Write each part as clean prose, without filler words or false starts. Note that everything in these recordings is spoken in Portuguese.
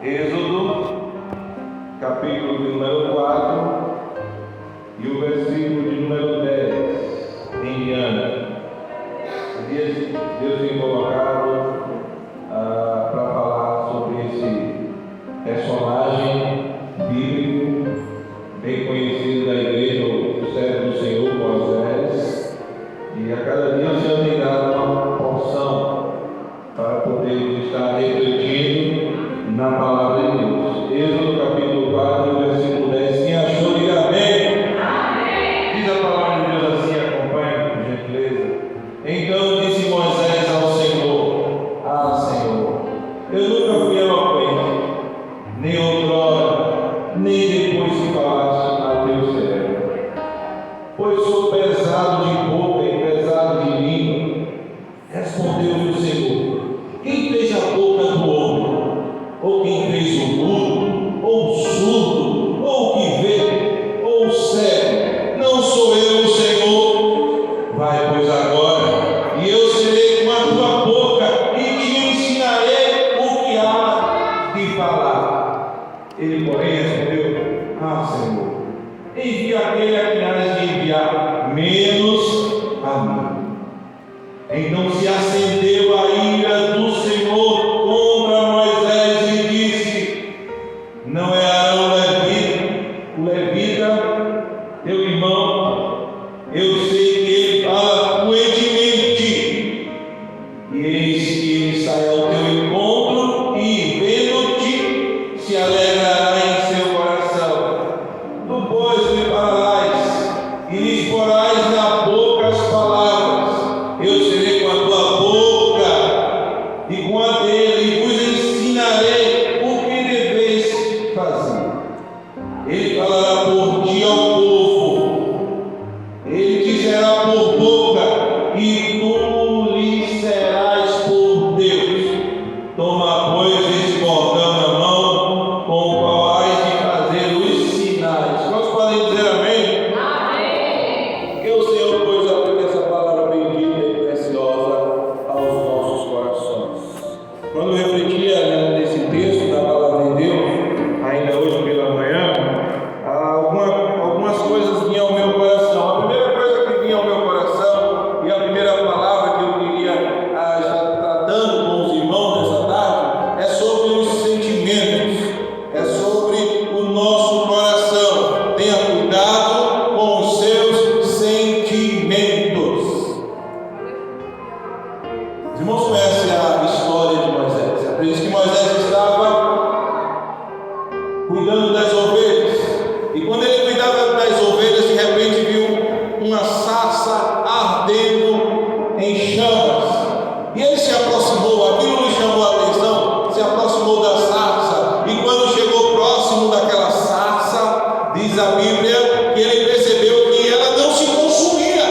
Êxodo, capítulo de número 4 e o versículo de número 10 em diante. Deus tem colocado para falar sobre esse personagem bíblico bem conhecido da igreja, o servo do Senhor, Moisés, e a cada dia o Senhor tem dado uma porção para poder estar refletindo na palavra de Deus. Êxodo capítulo 4, versículo 10. Quem achou, diga amém. Amém. Diz a palavra de Deus assim, acompanhe, por gentileza. Então disse Moisés ao Senhor: Ah, Senhor, eu nunca fui eloquente, nem outrora, nem depois que falaste a teu servo, pois sou pesado de boca e pesado de língua. Respondeu-lhe o Senhor: Quem fez a boca do homem? Ou quem fez o mudo, ou o surdo, ou o que vê, ou o cego? Não sou eu, o Senhor? Vai, pois, agora, e eu serei com a tua boca, e te ensinarei o que há de falar. Ele, porém, respondeu: Ah, Senhor, envia aquele a quem hás de enviar, menos a mim. Então se acendeu a ira do Senhor contra Moisés e disse: Não é Arão o levita, teu irmão? Eu sei que ele fala fluentemente. E eis que ele sai ao teu encontro e, vendo-te, se alegrará em seu coração. Tu, pois, lhe falarás e lhes porás na boca as palavras. Eu serei com a tua boca e com a dele, e vos ensinarei o que deveis fazer. Ele falará por ti ao povo, ele te será por boca, e tu lhe serás por Deus. Toma, pois, esse bordão na mão, com o qual hás de fazer os sinais. Nós podemos dizer amém? Amém. Que o Senhor, pois, aplique essa palavra bendita e preciosa aos nossos corações. Quando eu refletia nesse texto da palavra de Deus, ainda hoje pela manhã, algumas coisas vinham ao meu coração. A primeira coisa que vinha ao meu coração, e a primeira palavra que eu queria estar tratando com os irmãos nessa tarde, é sobre os sentimentos, é sobre o nosso coração. Tenha cuidado com os seus sentimentos. Os irmãos conhecem a história de Moisés. É por isso que Moisés estava cuidando das ovelhas. E quando ele cuidava das ovelhas, de repente viu uma sarça ardendo em chamas. E ele se aproximou, aquilo lhe chamou a atenção, se aproximou da sarça. E quando chegou próximo daquela sarça, diz a Bíblia que ele percebeu que ela não se consumia.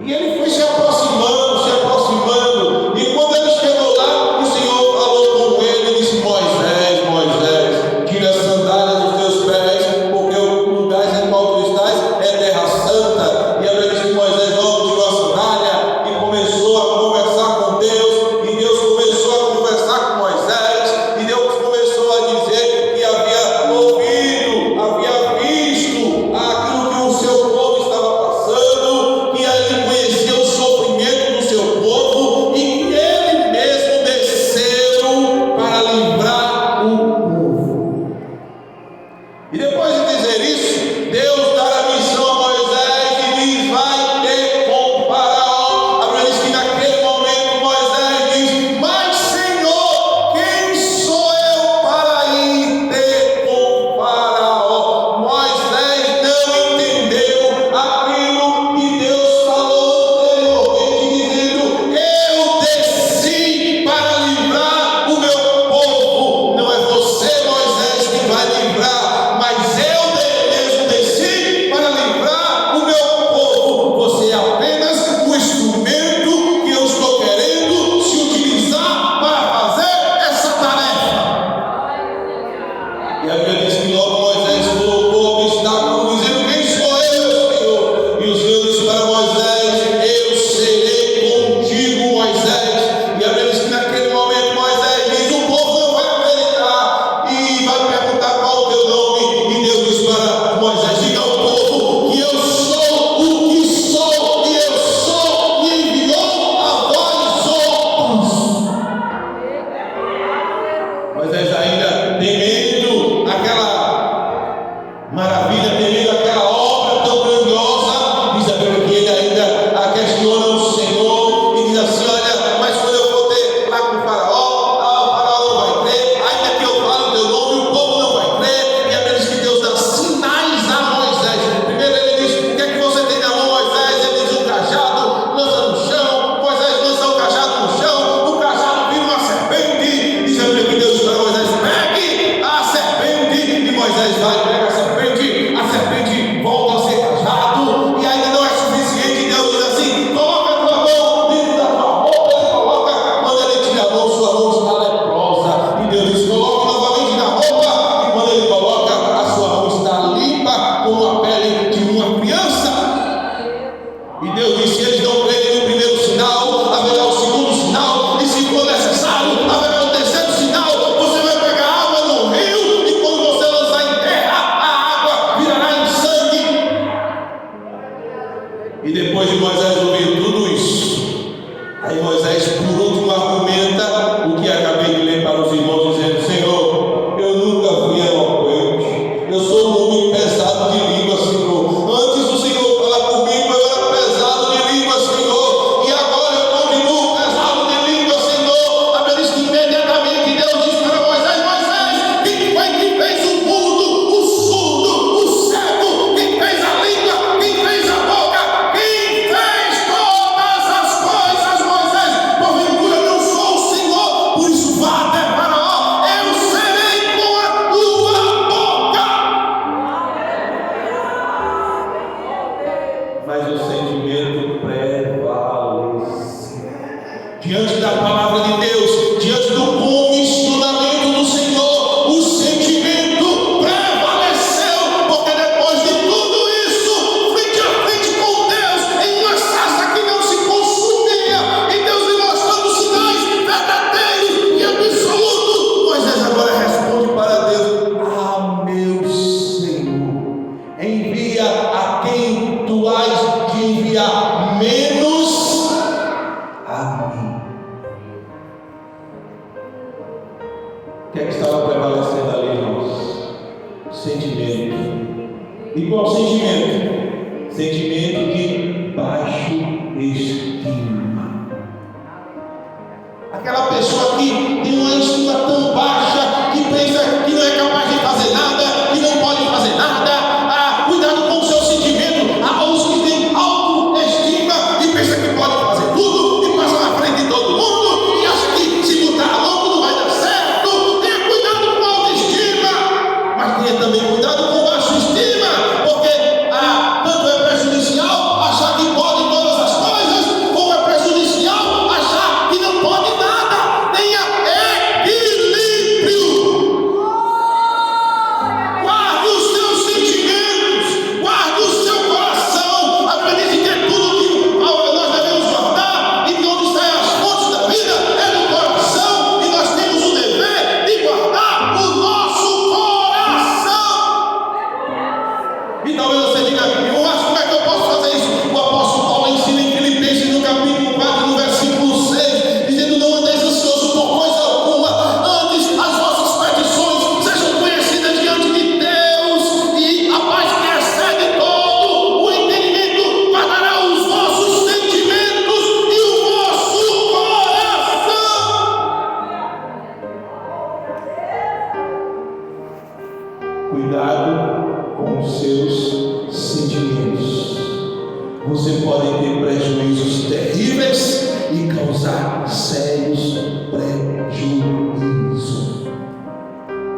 E ele foi se aproximando, se aproximando. E quando ele chegou lá, o Senhor falou com ele e disse: Moisés, Moisés, tira as sandálias dos teus pés, porque o lugar em qual tu estás é terra santa. E a Bíblia diz que Moisés logo tirou a sandália e começou a conversar com Deus. E Deus começou a conversar com Moisés. E Deus começou a dizer que havia ouvido, havia visto aquilo que o seu povo estava passando, que ele conhecia o sofrimento do seu povo e que ele mesmo desceu para livrar o povo. E depois de dizer isso, Deus dá a missão a Moisés e diz: vai ter com Faraó. A Bíblia diz que naquele momento Moisés diz: mas Senhor, quem sou eu para ir ter com Faraó? Moisés não entendeu aquilo que Deus falou anteriormente, dizendo: eu desci para livrar o meu povo. Não é você, Moisés, que vai livrar, mas eu mesmo desci para livrar o meu povo. Você é apenas o instrumento que eu estou querendo se utilizar para fazer essa tarefa. E a Bíblia diz que logo Moisés colocou o obstáculo, dizendo: quem sou eu, Senhor? E o Senhor disse para Moisés: eu serei contigo, Moisés. E a Bíblia diz que naquele momento Moisés diz: o povo não vai acreditar, Moisés ainda temendo aquela maravilha, temendo aquela obra tão grandiosa, diz a Bíblia que ele ainda questiona o Senhor e diz assim: olha, mas quando eu for ter lá com o faraó, o faraó não vai crer, ainda que eu fale o teu nome, o povo não vai crer. E a Bíblia diz que Deus dá sinais a Moisés. Primeiro ele diz: o que é que você tem na mão, Moisés? Ele diz: um cajado, lança no chão. Moisés lança o cajado no chão, o cajado vira uma serpente. Diz a Bíblia que Deus para Moisés: pegue a serpente. E Moisés vai, pega a serpente volta a ser cajado. E ainda não é suficiente. Deus diz assim: coloca a tua mão dentro da tua roupa. Ele coloca, quando ele tira a mão, sua mão está leprosa. E Deus diz: coloque novamente na roupa. E quando ele coloca, a sua mão está limpa como a pele de uma criança. E Deus disse: se eles não crerem no primeiro sinal, haverá o segundo sinal, e se for necessário, haverá o terceiro sinal. Você vai pegar água no rio, e quando você lançar em terra, a água virará em sangue. E depois de Moisés ouvir tudo isso, aí Moisés por último argumenta o que acabei de ler para os irmãos, dizendo: Senhor, eu nunca fui eloquente, eu sou um homem pesado de língua, Senhor. Antes do Senhor falar comigo, eu era pesado de língua, Senhor, e agora eu continuo pesado de língua, Senhor. A Bíblia diz que imediatamente Deus diz para Moisés: Moisés, quem foi que fez o mundo, o surdo, o cego, quem fez a língua, quem fez a boca, quem fez todas as coisas, Moisés? Porventura não sou o Senhor, por isso vá até Faraó, eu serei com a tua boca. Mas o sentimento prevalece diante da palavra de Deus, diante do comissionamento do Senhor. O sentimento prevaleceu, porque depois de tudo isso, frente a frente com Deus, em uma sarça que não se consumia, e Deus lhe mostrando sinais verdadeiros e absolutos, Moisés agora responde para Deus: ah, meu Senhor, envia a quem tu has de enviar, menos a mim. O que é que estava prevalecendo ali, irmãos? Sentimento. E qual sentimento? Sentimento de baixo estima. Aquela pessoa que tem uma estima tão baixa, que pensa que não é capaz de fazer nada, que não pode fazer nada. Cuidado com o seu sentimento. Há os que têm autoestima e pensa que pode fazer tudo, e passa na frente de todo mundo, e acha que se botar a mão tudo vai dar certo. Tenha cuidado com a autoestima, mas tenha também cuidado com a baixa estima, porque tanto é prejudicial achar que pode todas as coisas, como é prejudicial achar que não pode nada. Tenha equilíbrio. Guarde os seus sentimentos, guarde o seu coração. A Bíblia diz que tudo que nós devemos guardar, e de onde saem as fontes da vida, é do coração, e nós temos o dever de guardar o nosso coração. E talvez você diga: eu acho, como é que eu posso fazer isso? O apóstolo Paulo ensina em Filipenses, no capítulo 4, no versículo 6, dizendo: não andeis ansioso por coisa alguma, antes as vossas petições sejam conhecidas diante de Deus, e a paz que excede todo o entendimento guardará os vossos sentimentos e o vosso coração. Cuidado com os seus sentimentos. Você pode ter prejuízos terríveis e causar sérios prejuízos.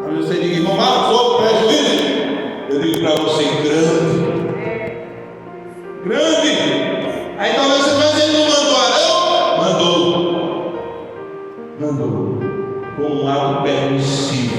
Aí você diz: irmão Marcos, houve prejuízo? Eu digo para você: grande. Grande. Aí talvez você vai dizer: ele não mandou Arão? Mandou. Com um ato permissivo.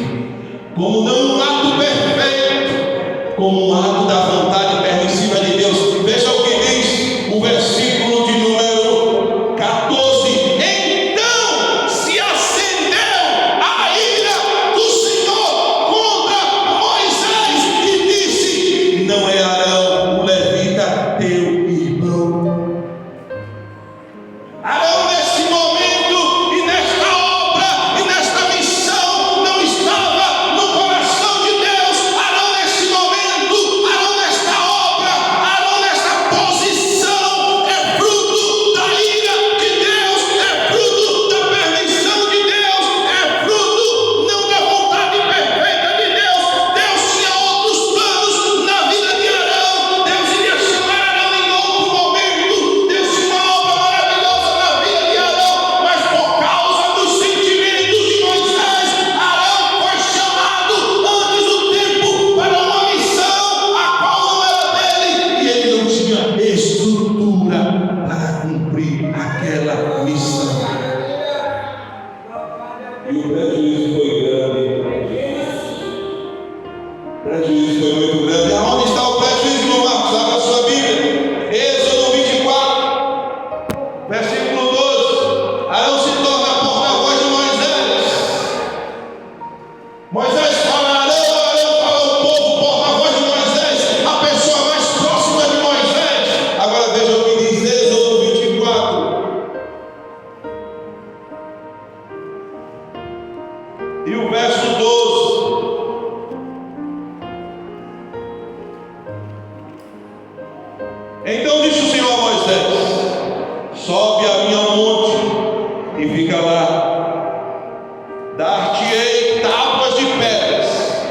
Como não um ato perfeito, como um ato da vontade permissiva de Deus. Veja o que diz o versículo de número 14. Então se acendeu a ira do Senhor contra Moisés e disse: não é Arão, o levita, teu irmão. Arão, neste momento e nesta obra e nesta missão, não Moisés fala Arão, Arão fala o povo, porta-voz de Moisés, a pessoa mais próxima de Moisés. Agora veja o que diz Êxodo 24. E o verso 12. Então disse o Senhor a Moisés: sobe a mim ao monte e fica lá. Dar-te-ei tábuas de pedras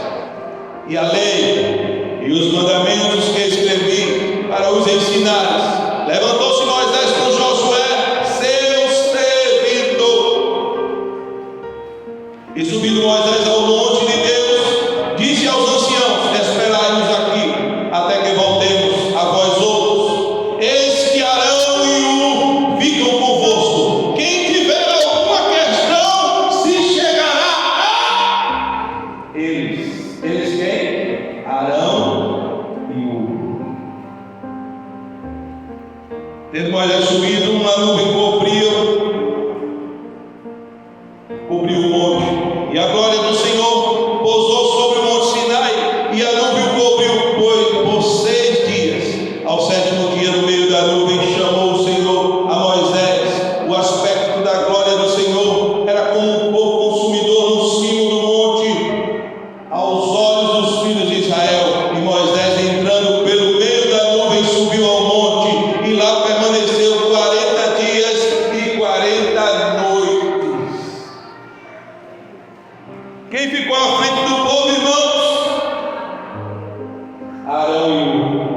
e a lei e os mandamentos que escrevi para os ensinares. Levantou-se Moisés com Josué, seu servidor, e subindo Moisés ao monte de Deus, disse aos anciãos: esperai-nos aqui até que voltemos a vós outros. Eis que Arão e Hur ficam convosco. Quem tiver alguma questão se chegará a eles. Eles quem? Arão e Hur. Tendo Moisés subido, uma nuvem cobriu o monte, e a glória do Senhor pousou sobre o monte Sinai, e a nuvem o cobriu por 6 dias. Ao 7º dia, no meio da nuvem, chamou o Senhor a Moisés. O aspecto da glória do Senhor era como um fogo consumidor no cimo do monte, aos olhos dos filhos de Israel. E Moisés, entrando pelo meio da nuvem, subiu ao monte, e lá permaneceu 40 dias e 40 noites. Quem ficou à frente do povo, irmãos? Arão e Hur.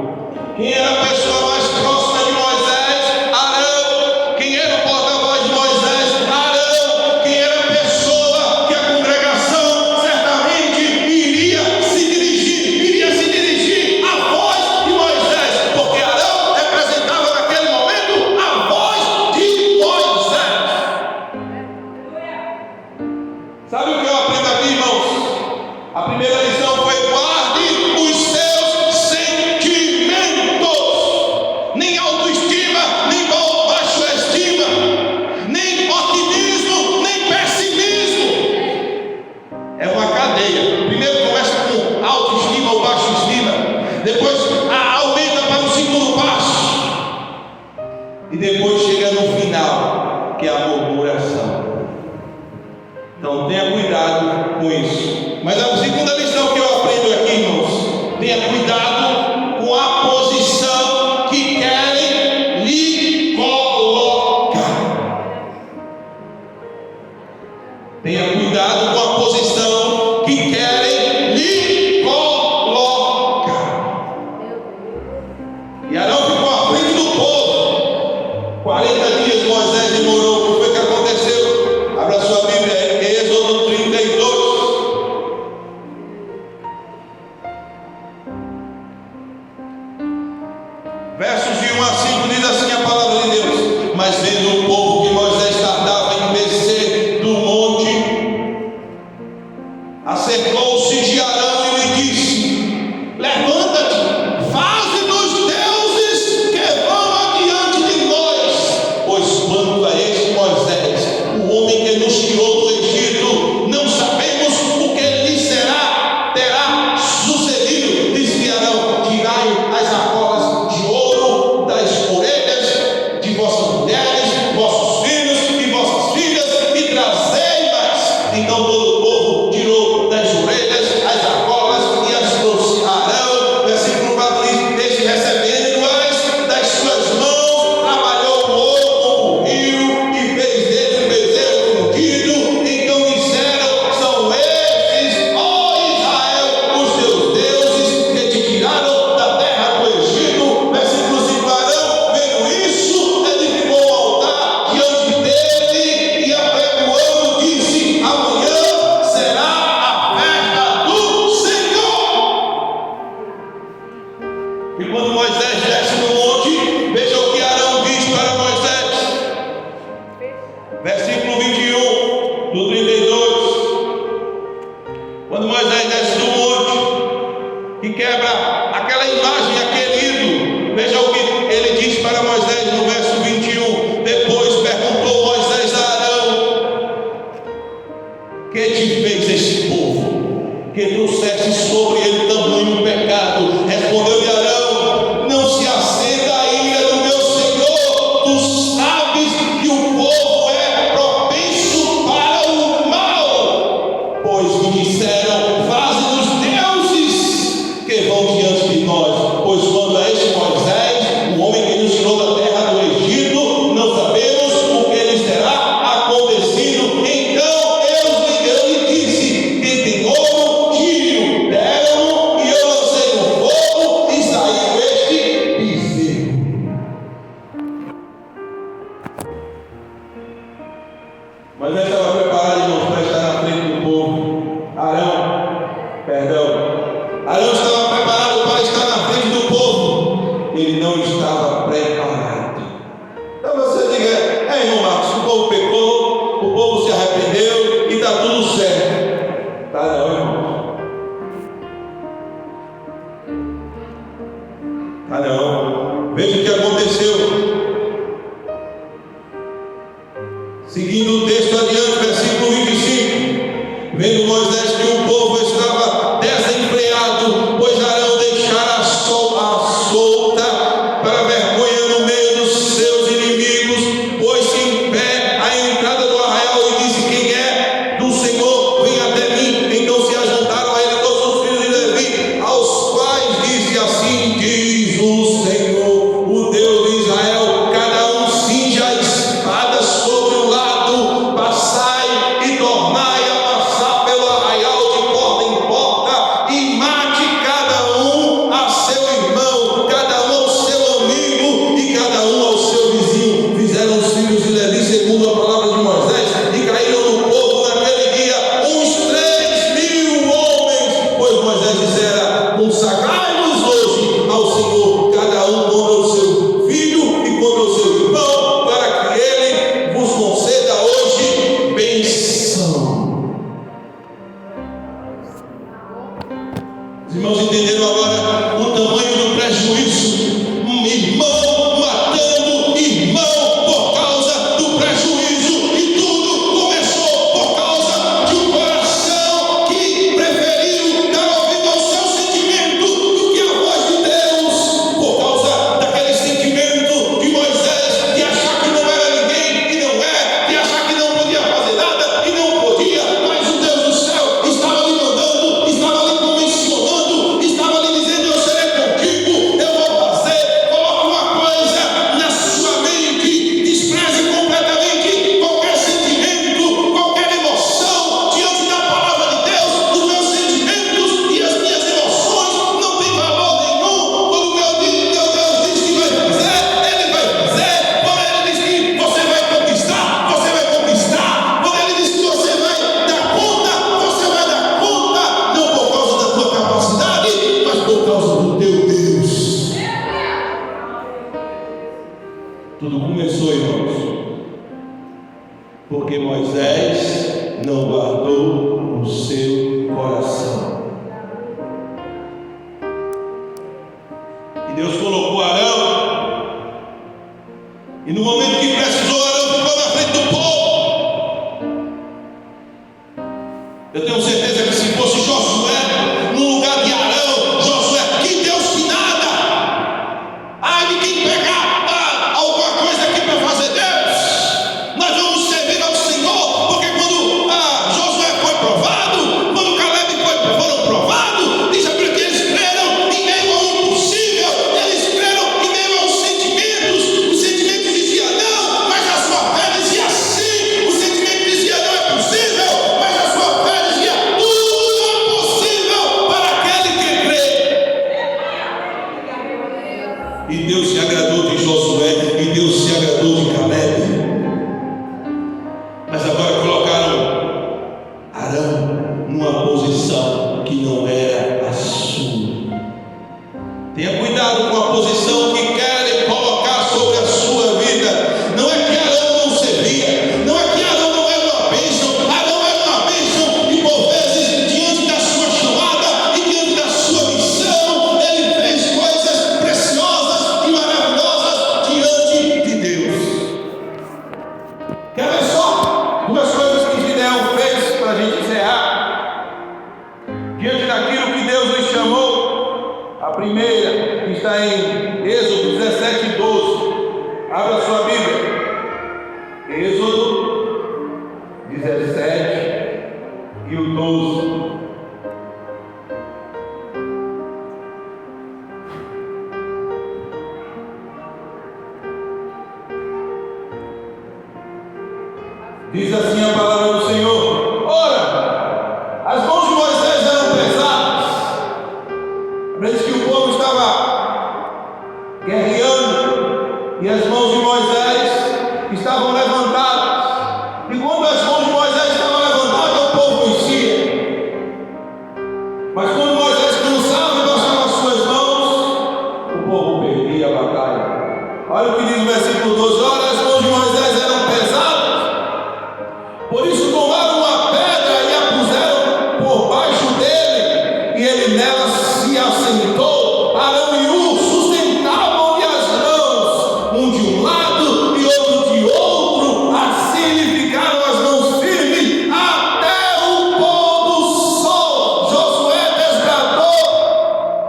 Quem era a pessoa mais próxima de Moisés? Arão. Quem era o porta-voz de Moisés? Arão. Quem era a pessoa que a congregação certamente iria se dirigir à voz de Moisés? Porque Arão representava naquele momento a voz de Moisés. Sabe o que eu aprendo aqui, irmãos? A primeira lição foi: guarde os seus sentimentos. Nem autoestima, nem baixa estima, nem otimismo, nem pessimismo. É uma cadeia. Primeiro começa com autoestima ou baixa estima, depois aumenta para o segundo passo, e depois chega no final, que é a murmuração. Então tenha cuidado com isso. Mas a segunda lição que eu aprendo aqui, irmãos: tenha cuidado com a posição que querem lhe colocar. Tenha cuidado com a posição que querem lhe colocar. E Arão ficou à frente do povo. 40 dias Moisés demorou. O que foi que aconteceu? Abra sua Bíblia, Êxodo 32. Versos de 1 a 5 diz assim a palavra de Deus: mas vendo o povo que Moisés tardava em descer do monte, acercou-se de Arão e lhe disse: levanta-te, faze-nos deuses que vão adiante de nós. Pois quanto a este Moisés, o homem que nos tirou do Egito, não sabemos o que lhe terá sucedido. Disse Arão: tirai as argolas de ouro das orelhas de vossas mulheres, vossos filhos e vossas filhas, e trazei-as. Então todo o povo tirou das orelhas as argolas e as trouxe a Arão. Versículo 4 diz: este recebendo-as das suas mãos, trabalhou o ouro como o rio e fez dele um bezerro fundido. Então disseram: são estes, ó Israel, os teus deuses que te tiraram da terra do Egito. Versículo 5: Arão, vendo isso, edificou um altar diante dele, e apregoando disse: amanhã será a festa do Senhor. E quando Moisés desce no monte, veja o que Arão diz para Moisés. Versículo 21 do 32. Quando Moisés desce do monte, que quebra aquela imagem, aquele ídolo, veja o que ele diz para Moisés no verso 21. Depois perguntou Moisés a Arão: que te fez este povo? que trouxeste sobre ele tamanho pecado. Respondeu-lhe Arão: não se acenda a ira do meu senhor, tu sabes que o povo é propenso para o mal. Pois me disseram: faze-nos deuses que vão diante de nós. Pois quando a este Moisés, o homem que nos tirou da terra do Egito, não sabemos o que lhes terá acontecido. Então eu lhe disse: quem tem ouro, tire-o. Deram-no e eu lancei no fogo e saiu este bezerro. Mas ele estava preparado, irmãos, para estar na frente do povo. Arão estava preparado para estar na frente do povo. Ele não estava preparado. Então você diga: irmão Marcos, o povo pecou, o povo se arrependeu e está tudo certo. Tá não, irmão. Tá não. Veja o que aconteceu. Seguindo o texto adiante, versículo 25. Vendo Moisés que o povo estava desenfreado, pois Arão deixara a solta para vergonha no meio dos seus inimigos, pôs-se em pé à entrada do arraial e disse: quem é do Senhor, vem até mim. Então se ajuntaram a ele todos os filhos de Levi, aos quais disse: assim diz o Senhor, o Deus de Israel, cada um cinja a espada sobre o lado, passai e tornai a passar pelo arraial de porta em porta, e mate cada um a seu irmão, cada um ao seu amigo e cada um ao seu vizinho. Fizeram os filhos de Levi segundo a palavra de Moisés, e caíram no povo naquele dia uns 3.000 homens, pois Moisés dissera: consagrai-vos hoje ao Senhor, cada um contra o seu filho e contra o seu irmão, para que ele vos conceda hoje bênção. Os irmãos entenderam agora o tamanho do prejuízo? Um irmão matando irmão por causa do prejuízo, e tudo começou por causa de um coração que preferiu dar ouvido ao seu sentimento do que à voz de Deus, por causa daquele sentimento de Moisés, de achar que não era ninguém e não é, de achar que não podia fazer nada e não podia, mas o Deus do céu estava lhe mandando, estava lhe comissionando, estava lhe dizendo: eu serei contigo, eu vou fazer. Coloque uma coisa na sua mente: despreze completamente qualquer sentimento, qualquer emoção diante da palavra de Deus. Os meus sentimentos e as minhas emoções não têm valor nenhum. Quando meu Deus diz que vai fazer, Ele vai fazer. Quando Ele diz que você vai conquistar, você vai conquistar. Quando Ele diz que você vai dar conta, você vai dar conta. Não por causa da tua capacidade, mas por causa do teu Deus. Tudo começou, irmãos, porque Moisés não guardou o seu coração. E Deus colocou Arão, e no momento que precisou, Arão ficou na frente do povo. Eu tenho certeza que se fosse Josué no lugar de Arão, Josué: que Deus que nada, ai de quem pegar alguma coisa aqui para fazer Deus, nós vamos servir ao Senhor, porque A primeira está em Êxodo 17:12. Abra sua Bíblia. Êxodo 17 e o 12. Diz assim a palavra do Senhor: ora, as mãos de Moisés eram pesadas. Parece que o povo estava guerreando e as mãos de Moisés estavam levantadas. E quando as mãos de Moisés estavam levantadas, o povo vencia. Mas quando Moisés cansava e baixava as suas mãos, o povo perdia a batalha. Olha o que diz o versículo 12: ora, as mãos de Moisés eram pesadas. Por isso tomaram uma pedra e a puseram por baixo dele, e ele nela se assentou. Arão e Hur sustentavam-lhe as mãos, um de um lado e outro de outro. Assim lhe ficaram as mãos firmes até o pôr do sol. Josué desbravou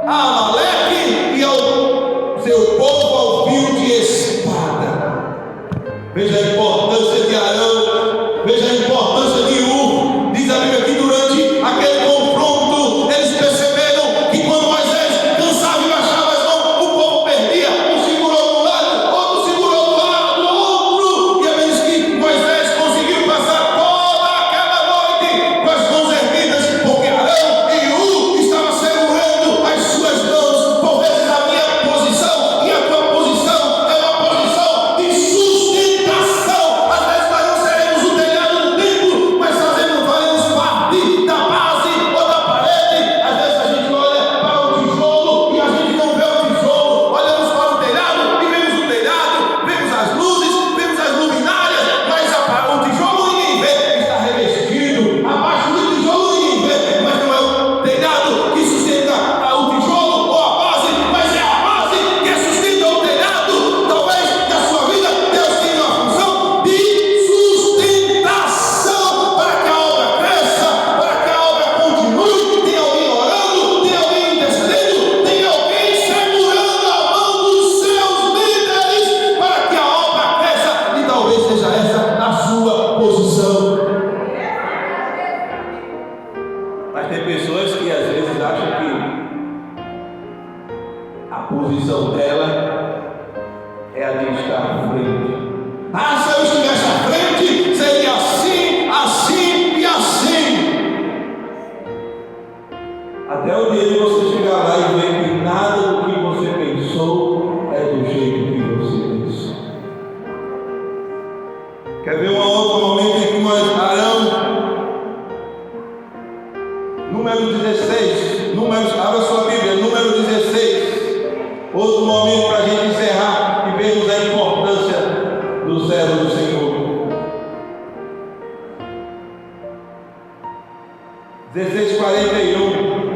a Amaleque e ao seu povo ao fio de espada. Veja a importância de Arão. Veja a importância de Hur. Diz a Bíblia que durante aquele confronto eles perceberam que quando Moisés cansava e baixava as mãos, o povo perdia. Um segurou de um lado, outro segurou do lado, outro. E a vez que Moisés conseguiu passar toda aquela noite com as mãos erguidas, porque Arão e Hur estavam segurando as suas mãos. Por vezes a minha posição e a tua posição é uma posição de sustentação. Às vezes nós não seremos o telhado do templo, mas faremos parte da base ou da parede. Às vezes a gente olha para o tijolo e a gente não vê o tijolo. Olhamos para o telhado e vemos o telhado, vemos as luzes, vemos as luminárias, mas o tijolo ninguém vê, está revestido. Abaixo do tijolo ninguém vê, mas não é o telhado que sustenta o tijolo ou a base, mas é a base que sustenta o telhado. Talvez na sua vida Deus tenha uma função de sustentação para que a obra cresça, para que a obra continue. Tem alguém orando, tem alguém intercedendo, tem alguém segurando a mão dos seus líderes para que a obra cresça, e talvez seja essa a sua posição. Mas tem pessoas que às vezes acham que a posição dela é a de estar à frente. Ah, se eu estivesse à frente, seria assim, assim e assim. Até o dia de você chegar lá e ver que nada do que você pensou é do jeito que você pensou. Quer ver um outro momento em que Arão, número 16, abra sua Bíblia, número 16. Outro momento para a gente encerrar e vermos a importância do servo do Senhor. 16:41.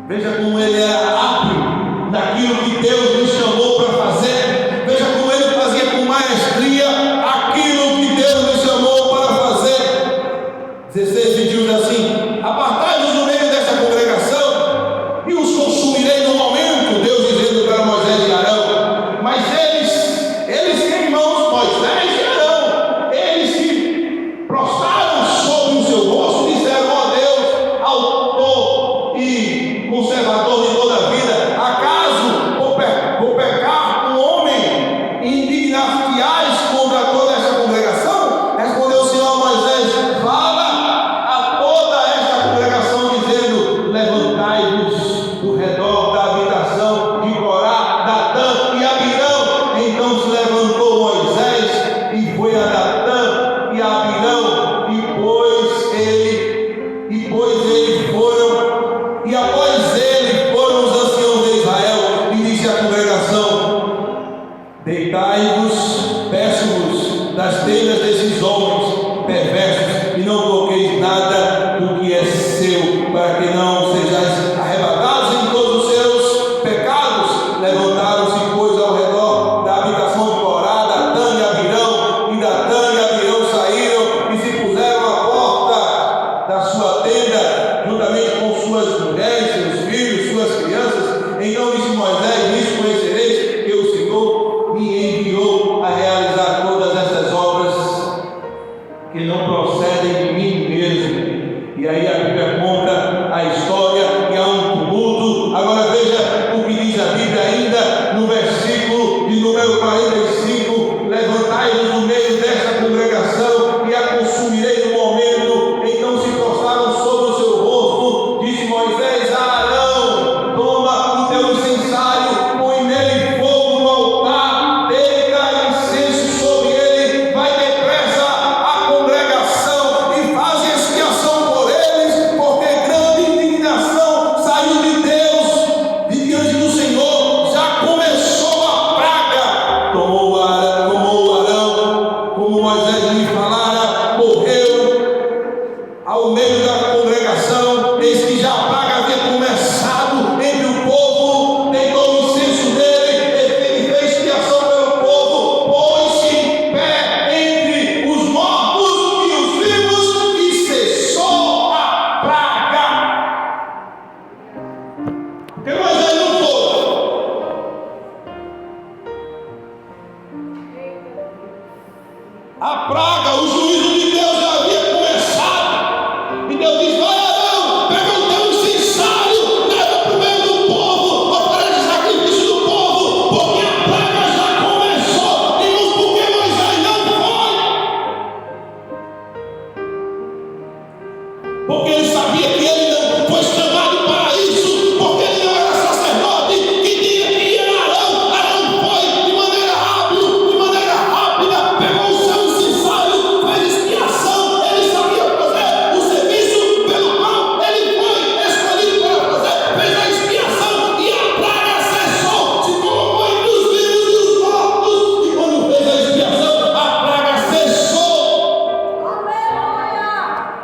Veja como ele era hábil naquilo que Deus lhe chamou para fazer. Veja como ele fazia com maestria aquilo que Deus lhe chamou para fazer. 16:21 diz assim: apartai-vos no meio desta congregação e os consumirei no momento. Deus dizendo para Moisés e Arão. Mas eles têm irmãos, Moisés e Arão, eles se prostraram sobre o seu rosto e disseram: ó Deus, autor e conservador de toda a vida, acaso vou pecar um homem e indignar-te-ás contra toda esta congregação? Respondeu o Senhor a Moisés: fala a toda esta congregação, dizendo: levantai-vos do redor da habitação de Corá, Datã e Abirão. Então se levantou Moisés e foi a Datã e a Abirão, e após ele foram os anciãos de Israel, e disse à congregação: deitai-vos, peço-vos, das telhas desses homens perversos, e não toqueis nada do que é seu, para que não sejais arrebatados em todos os seus pecados. Levantaram-se, pois, ao redor da habitação de Corá, Datã e Abirão, e Datã e Abirão saíram e se puseram à porta da sua tenda, porque ele sabia que ele não foi chamado para isso, porque ele não era sacerdote que tinha que ir a Arão. Arão foi de maneira rápida, pegou o seu incensário, fez expiação. Ele sabia fazer o serviço pelo qual ele foi escolhido para fazer, fez a expiação e a praga cessou, se colocou entre os vivos e os mortos, e quando fez a expiação, a praga cessou.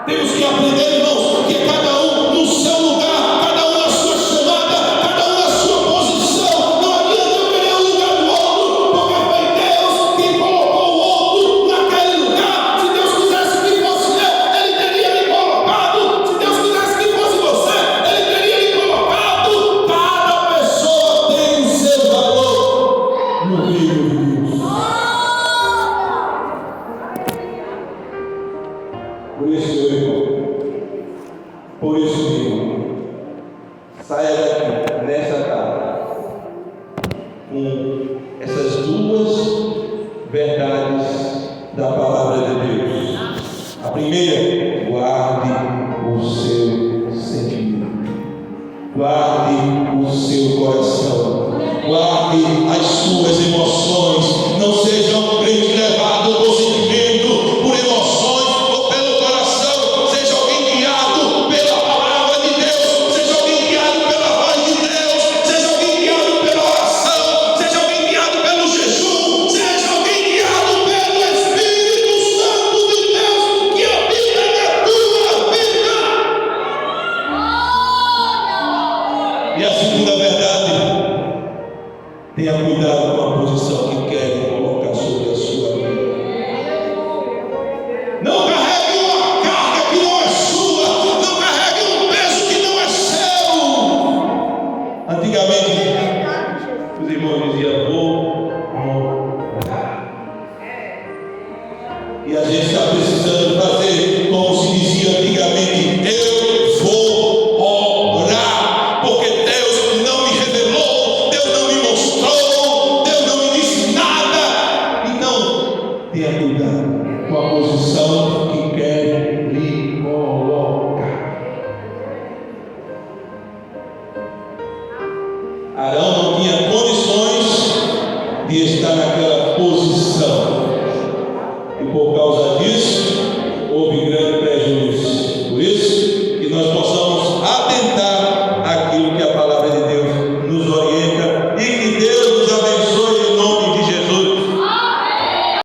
Temos que aprender, irmãos, que cada um no seu lugar, cada um na sua chamada, cada um na sua posição. Não adianta eu querer o lugar do outro, porque foi Deus quem colocou o outro naquele lugar. Se Deus quisesse que fosse eu, Ele teria me colocado. Se Deus quisesse que fosse você, Ele teria me colocado. Cada pessoa tem o seu valor no reino de Deus. Por isso, meu irmão, por isso, meu irmão, saia daqui nessa tarde com essas duas verdades da palavra de Deus. A primeira, guarde o seu sentimento, guarde o seu coração, guarde as suas emoções. Não seja um crente levado por sentimento, por emoções ou pelo coração. Seja alguém guiado pela palavra de Deus, seja alguém guiado pela voz de Deus, seja alguém guiado pela oração, seja alguém guiado pelo jejum, seja alguém guiado pelo Espírito Santo de Deus que habita na tua vida. E a segunda verdade, tenha cuidado com a posição que querem colocar sobre a sua vida. Não carregue uma carga que não é sua, não carregue um peso que não é seu. Antigamente, os irmãos diziam: vou orar. E a gente está precisando fazer como se dizia antigamente: eu vou orar, porque Deus não me revelou, Deus não me mostrou, Deus não me disse nada. Então, tenha cuidado com a posição que quer lhe colocar. Arão não tinha condições de estar naquela posição, e por causa